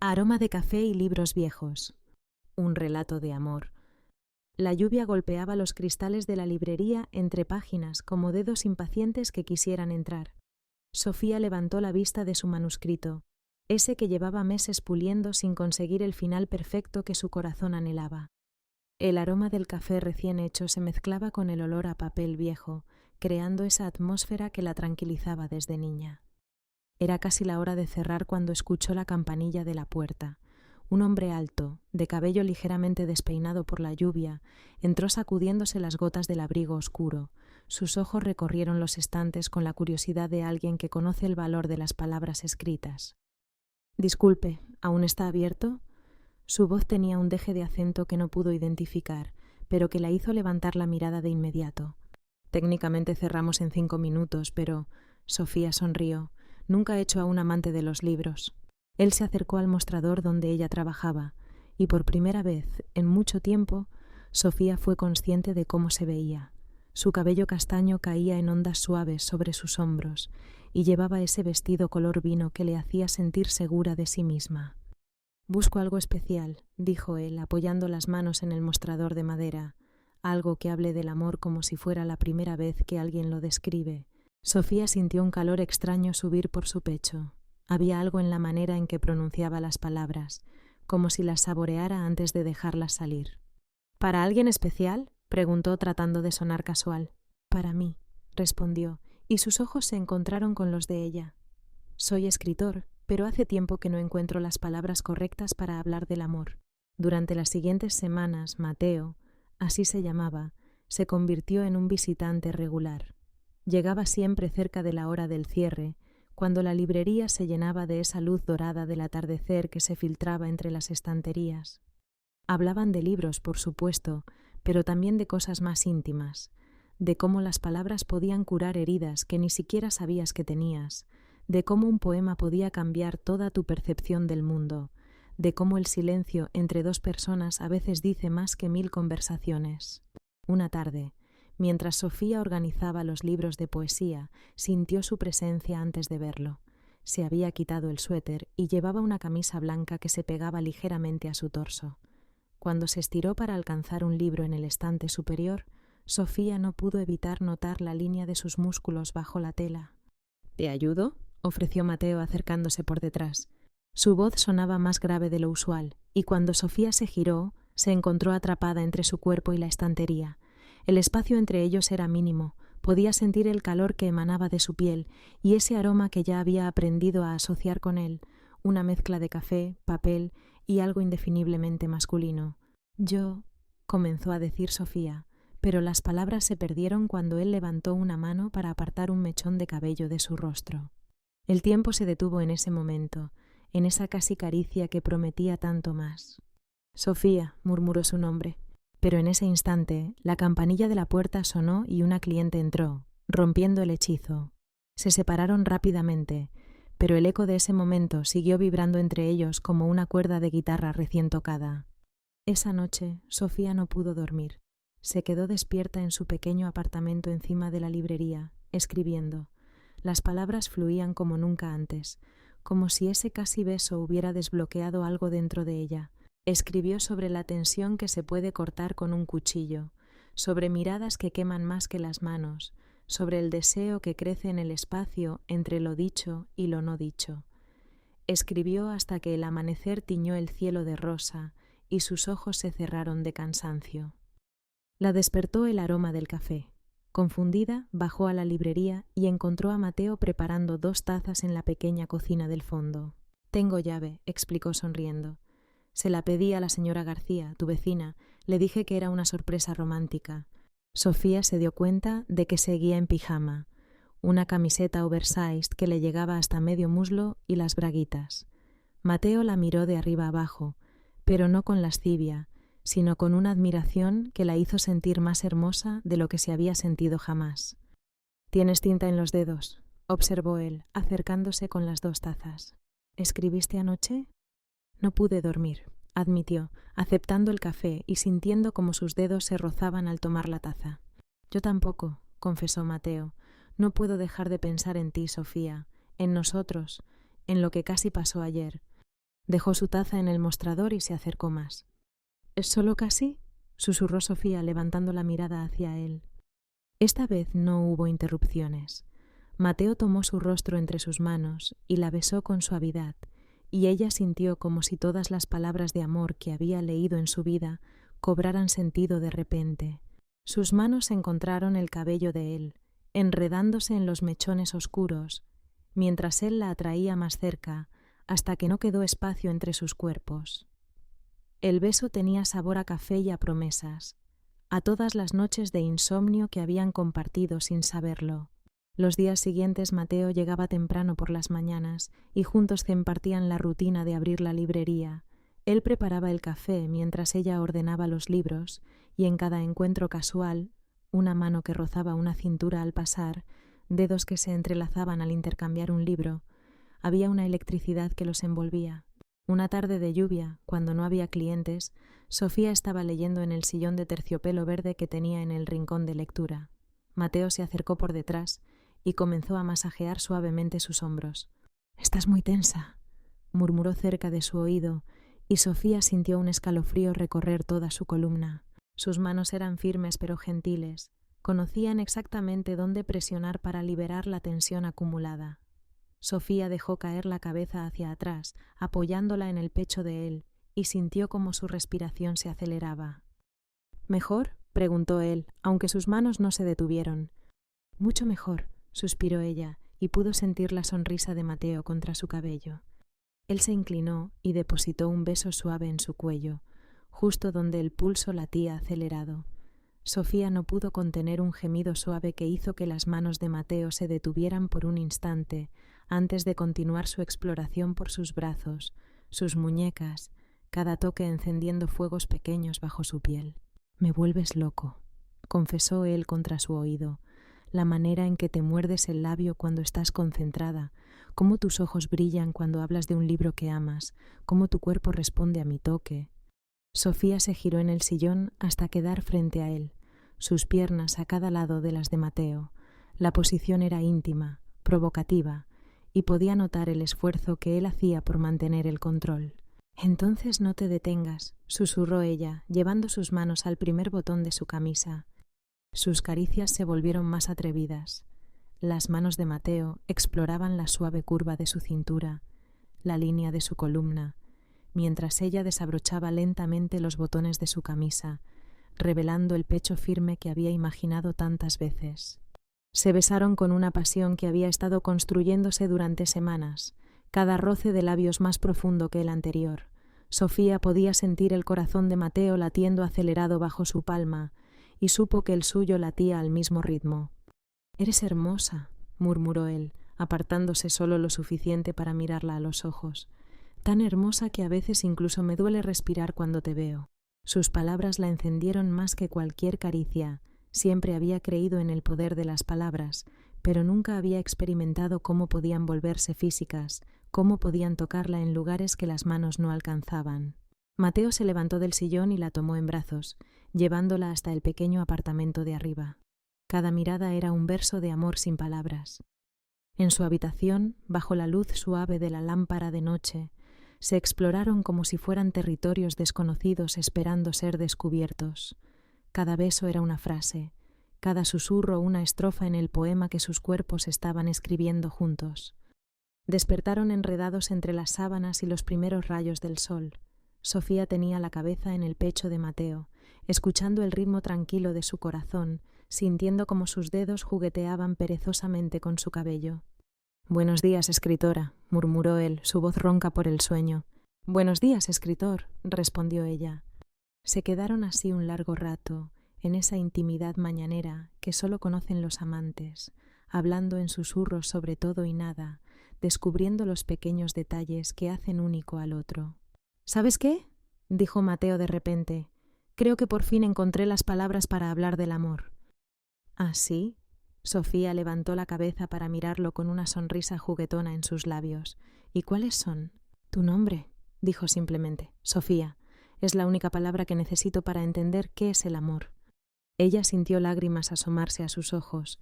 Aroma de café y libros viejos. Un relato de amor. La lluvia golpeaba los cristales de la librería entre páginas como dedos impacientes que quisieran entrar. Sofía levantó la vista de su manuscrito, ese que llevaba meses puliendo sin conseguir el final perfecto que su corazón anhelaba. El aroma del café recién hecho se mezclaba con el olor a papel viejo, creando esa atmósfera que la tranquilizaba desde niña. Era casi la hora de cerrar cuando escuchó la campanilla de la puerta. Un hombre alto, de cabello ligeramente despeinado por la lluvia, entró sacudiéndose las gotas del abrigo oscuro. Sus ojos recorrieron los estantes con la curiosidad de alguien que conoce el valor de las palabras escritas. «Disculpe, ¿aún está abierto?» Su voz tenía un deje de acento que no pudo identificar, pero que la hizo levantar la mirada de inmediato. «Técnicamente cerramos en 5 minutos, pero...» Sofía sonrió. Nunca he hecho a un amante de los libros. Él se acercó al mostrador donde ella trabajaba, y por primera vez, en mucho tiempo, Sofía fue consciente de cómo se veía. Su cabello castaño caía en ondas suaves sobre sus hombros, y llevaba ese vestido color vino que le hacía sentir segura de sí misma. «Busco algo especial», dijo él, apoyando las manos en el mostrador de madera, algo que hable del amor como si fuera la primera vez que alguien lo describe. Sofía sintió un calor extraño subir por su pecho. Había algo en la manera en que pronunciaba las palabras, como si las saboreara antes de dejarlas salir. «¿Para alguien especial?», preguntó tratando de sonar casual. «Para mí», respondió, y sus ojos se encontraron con los de ella. «Soy escritor, pero hace tiempo que no encuentro las palabras correctas para hablar del amor». Durante las siguientes semanas, Mateo, así se llamaba, se convirtió en un visitante regular. Llegaba siempre cerca de la hora del cierre, cuando la librería se llenaba de esa luz dorada del atardecer que se filtraba entre las estanterías. Hablaban de libros, por supuesto, pero también de cosas más íntimas, de cómo las palabras podían curar heridas que ni siquiera sabías que tenías, de cómo un poema podía cambiar toda tu percepción del mundo, de cómo el silencio entre dos personas a veces dice más que 1000 conversaciones. Una tarde, mientras Sofía organizaba los libros de poesía, sintió su presencia antes de verlo. Se había quitado el suéter y llevaba una camisa blanca que se pegaba ligeramente a su torso. Cuando se estiró para alcanzar un libro en el estante superior, Sofía no pudo evitar notar la línea de sus músculos bajo la tela. «¿Te ayudo?», ofreció Mateo acercándose por detrás. Su voz sonaba más grave de lo usual, y cuando Sofía se giró, se encontró atrapada entre su cuerpo y la estantería. El espacio entre ellos era mínimo, podía sentir el calor que emanaba de su piel y ese aroma que ya había aprendido a asociar con él, una mezcla de café, papel y algo indefiniblemente masculino. «Yo», comenzó a decir Sofía, pero las palabras se perdieron cuando él levantó una mano para apartar un mechón de cabello de su rostro. El tiempo se detuvo en ese momento, en esa casi caricia que prometía tanto más. «Sofía», murmuró su nombre. Pero en ese instante, la campanilla de la puerta sonó y una cliente entró, rompiendo el hechizo. Se separaron rápidamente, pero el eco de ese momento siguió vibrando entre ellos como una cuerda de guitarra recién tocada. Esa noche, Sofía no pudo dormir. Se quedó despierta en su pequeño apartamento encima de la librería, escribiendo. Las palabras fluían como nunca antes, como si ese casi beso hubiera desbloqueado algo dentro de ella. Escribió sobre la tensión que se puede cortar con un cuchillo, sobre miradas que queman más que las manos, sobre el deseo que crece en el espacio entre lo dicho y lo no dicho. Escribió hasta que el amanecer tiñó el cielo de rosa y sus ojos se cerraron de cansancio. La despertó el aroma del café. Confundida, bajó a la librería y encontró a Mateo preparando 2 tazas en la pequeña cocina del fondo. «Tengo llave», explicó sonriendo. «Se la pedí a la señora García, tu vecina. Le dije que era una sorpresa romántica». Sofía se dio cuenta de que seguía en pijama, una camiseta oversized que le llegaba hasta medio muslo y las braguitas. Mateo la miró de arriba abajo, pero no con lascivia, sino con una admiración que la hizo sentir más hermosa de lo que se había sentido jamás. «Tienes tinta en los dedos», observó él, acercándose con las 2 tazas. «¿Escribiste anoche?» «No pude dormir», admitió, aceptando el café y sintiendo como sus dedos se rozaban al tomar la taza. «Yo tampoco», confesó Mateo. «No puedo dejar de pensar en ti, Sofía, en nosotros, en lo que casi pasó ayer. Dejó su taza en el mostrador y se acercó más. ¿Es solo casi?, susurró Sofía levantando la mirada hacia él. Esta vez no hubo interrupciones. Mateo tomó su rostro entre sus manos y la besó con suavidad, y ella sintió como si todas las palabras de amor que había leído en su vida cobraran sentido de repente. Sus manos encontraron el cabello de él, enredándose en los mechones oscuros, mientras él la atraía más cerca, hasta que no quedó espacio entre sus cuerpos. El beso tenía sabor a café y a promesas, a todas las noches de insomnio que habían compartido sin saberlo. Los días siguientes Mateo llegaba temprano por las mañanas y juntos compartían la rutina de abrir la librería. Él preparaba el café mientras ella ordenaba los libros, y en cada encuentro casual, una mano que rozaba una cintura al pasar, dedos que se entrelazaban al intercambiar un libro, había una electricidad que los envolvía. Una tarde de lluvia, cuando no había clientes, Sofía estaba leyendo en el sillón de terciopelo verde que tenía en el rincón de lectura. Mateo se acercó por detrás y comenzó a masajear suavemente sus hombros. «Estás muy tensa», murmuró cerca de su oído, y Sofía sintió un escalofrío recorrer toda su columna. Sus manos eran firmes pero gentiles. Conocían exactamente dónde presionar para liberar la tensión acumulada. Sofía dejó caer la cabeza hacia atrás, apoyándola en el pecho de él, y sintió como su respiración se aceleraba. «¿Mejor?», preguntó él, aunque sus manos no se detuvieron. «Mucho mejor», suspiró ella, y pudo sentir la sonrisa de Mateo contra su cabello. Él se inclinó y depositó un beso suave en su cuello, justo donde el pulso latía acelerado. Sofía no pudo contener un gemido suave que hizo que las manos de Mateo se detuvieran por un instante antes de continuar su exploración por sus brazos, sus muñecas, cada toque encendiendo fuegos pequeños bajo su piel. «Me vuelves loco», confesó él contra su oído. «La manera en que te muerdes el labio cuando estás concentrada, cómo tus ojos brillan cuando hablas de un libro que amas, cómo tu cuerpo responde a mi toque». Sofía se giró en el sillón hasta quedar frente a él, sus piernas a cada lado de las de Mateo. La posición era íntima, provocativa, y podía notar el esfuerzo que él hacía por mantener el control. «Entonces no te detengas», susurró ella, llevando sus manos al primer botón de su camisa. Sus caricias se volvieron más atrevidas. Las manos de Mateo exploraban la suave curva de su cintura, la línea de su columna, mientras ella desabrochaba lentamente los botones de su camisa, revelando el pecho firme que había imaginado tantas veces. Se besaron con una pasión que había estado construyéndose durante semanas, cada roce de labios más profundo que el anterior. Sofía podía sentir el corazón de Mateo latiendo acelerado bajo su palma, y supo que el suyo latía al mismo ritmo. «Eres hermosa», murmuró él, apartándose solo lo suficiente para mirarla a los ojos. «Tan hermosa que a veces incluso me duele respirar cuando te veo». Sus palabras la encendieron más que cualquier caricia. Siempre había creído en el poder de las palabras, pero nunca había experimentado cómo podían volverse físicas, cómo podían tocarla en lugares que las manos no alcanzaban. Mateo se levantó del sillón y la tomó en brazos, llevándola hasta el pequeño apartamento de arriba. Cada mirada era un verso de amor sin palabras. En su habitación, bajo la luz suave de la lámpara de noche, se exploraron como si fueran territorios desconocidos esperando ser descubiertos. Cada beso era una frase, cada susurro una estrofa en el poema que sus cuerpos estaban escribiendo juntos. Despertaron enredados entre las sábanas y los primeros rayos del sol. Sofía tenía la cabeza en el pecho de Mateo, escuchando el ritmo tranquilo de su corazón, sintiendo como sus dedos jugueteaban perezosamente con su cabello. «Buenos días, escritora», murmuró él, su voz ronca por el sueño. «Buenos días, escritor», respondió ella. Se quedaron así un largo rato, en esa intimidad mañanera que solo conocen los amantes, hablando en susurros sobre todo y nada, descubriendo los pequeños detalles que hacen único al otro. «¿Sabes qué?», dijo Mateo de repente. «Creo que por fin encontré las palabras para hablar del amor». «¿Ah, sí?». Sofía levantó la cabeza para mirarlo con una sonrisa juguetona en sus labios. «¿Y cuáles son?». «Tu nombre», dijo simplemente. «Sofía. Es la única palabra que necesito para entender qué es el amor». Ella sintió lágrimas asomarse a sus ojos.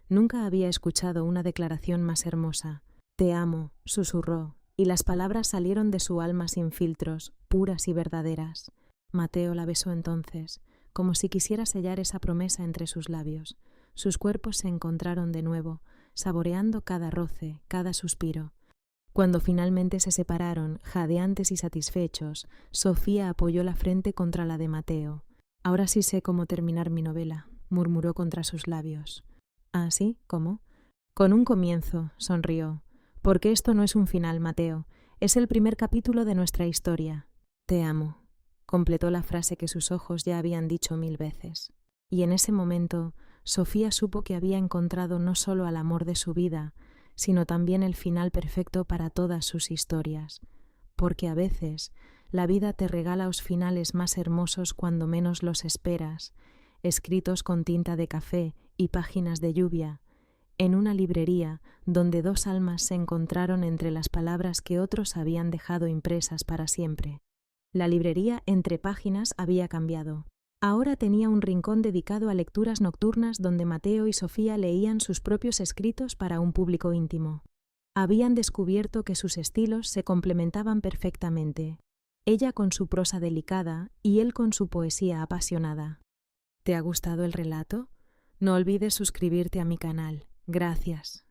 Nunca había escuchado una declaración más hermosa. «Te amo», susurró, y las palabras salieron de su alma sin filtros, puras y verdaderas. Mateo la besó entonces, como si quisiera sellar esa promesa entre sus labios. Sus cuerpos se encontraron de nuevo, saboreando cada roce, cada suspiro. Cuando finalmente se separaron, jadeantes y satisfechos, Sofía apoyó la frente contra la de Mateo. «Ahora sí sé cómo terminar mi novela», murmuró contra sus labios. «¿Ah, sí? ¿Cómo?» «Con un comienzo», sonrió. «Porque esto no es un final, Mateo. Es el primer capítulo de nuestra historia. Te amo», completó la frase que sus ojos ya habían dicho 1000 veces. Y en ese momento, Sofía supo que había encontrado no solo al amor de su vida, sino también el final perfecto para todas sus historias. Porque a veces la vida te regala los finales más hermosos cuando menos los esperas, escritos con tinta de café y páginas de lluvia, en una librería donde dos almas se encontraron entre las palabras que otros habían dejado impresas para siempre. La librería Entre Páginas había cambiado. Ahora tenía un rincón dedicado a lecturas nocturnas donde Mateo y Sofía leían sus propios escritos para un público íntimo. Habían descubierto que sus estilos se complementaban perfectamente, ella con su prosa delicada y él con su poesía apasionada. ¿Te ha gustado el relato? No olvides suscribirte a mi canal. Gracias.